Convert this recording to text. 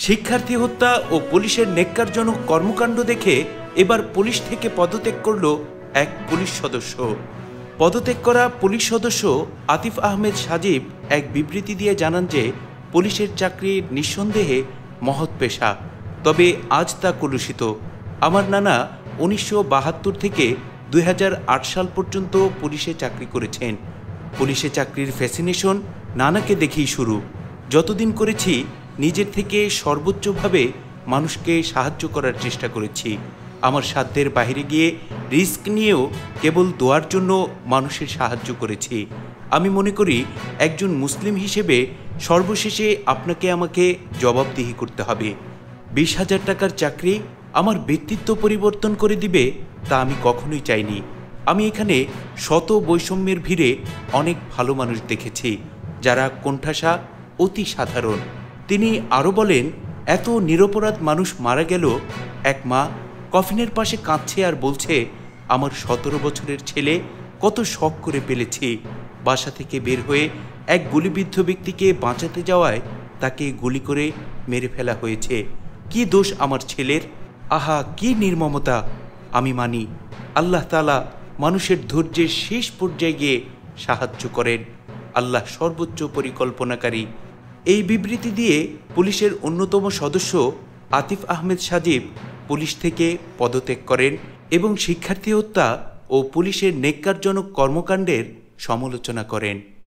শিক্ষার্থী হত্যা ও পুলিশের ন্যাক্কারজনক কর্মকাণ্ড দেখে এবার পুলিশ থেকে পদত্যাগ করল এক পুলিশ সদস্য। পদত্যাগ করা পুলিশ সদস্য আতিফ আহমেদ সাজিব এক বিবৃতি দিয়ে জানান যে পুলিশের চাকরি নিঃসন্দেহে মহৎ পেশা, তবে আজ তা কলুষিত। আমার নানা 1972 থেকে 2008 সাল পর্যন্ত পুলিশে চাকরি করেছেন। পুলিশে চাকরির ফ্যাসিনেশন নানাকে দেখেই শুরু। যতদিন করেছি নিজের থেকে সর্বোচ্চভাবে মানুষকে সাহায্য করার চেষ্টা করেছি। আমার সাধ্যের বাইরে গিয়ে রিস্ক নিয়েও কেবল দোয়ার জন্য মানুষের সাহায্য করেছি। আমি মনে করি একজন মুসলিম হিসেবে সর্বশেষে আপনাকে আমাকে জবাবদিহি করতে হবে। 20,000 টাকার চাকরি আমার ব্যক্তিত্ব পরিবর্তন করে দিবে তা আমি কখনোই চাইনি। আমি এখানে শত বৈষম্যের ভিড়ে অনেক ভালো মানুষ দেখেছি, যারা কোণঠাসা, অতি সাধারণ। তিনি আরও বলেন, এত নিরপরাধ মানুষ মারা গেল। এক মা কফিনের পাশে কাঁদছে আর বলছে, আমার 17 বছরের ছেলে কত শখ করে পেলেছি। বাসা থেকে বের হয়ে এক গুলিবিদ্ধ ব্যক্তিকে বাঁচাতে যাওয়ায় তাকে গুলি করে মেরে ফেলা হয়েছে। কি দোষ আমার ছেলের? আহা, কি নির্মমতা! আমি মানি আল্লাহ তাআলা মানুষের ধৈর্যের শেষ পর্যায়ে গিয়ে সাহায্য করেন। আল্লাহ সর্বোচ্চ পরিকল্পনাকারী। এই বিবৃতি দিয়ে পুলিশের অন্যতম সদস্য আতিফ আহমেদ সাজিব পুলিশ থেকে পদত্যাগ করেন এবং শিক্ষার্থী হত্যা ও পুলিশের ন্যাক্কারজনক কর্মকাণ্ডের সমালোচনা করেন।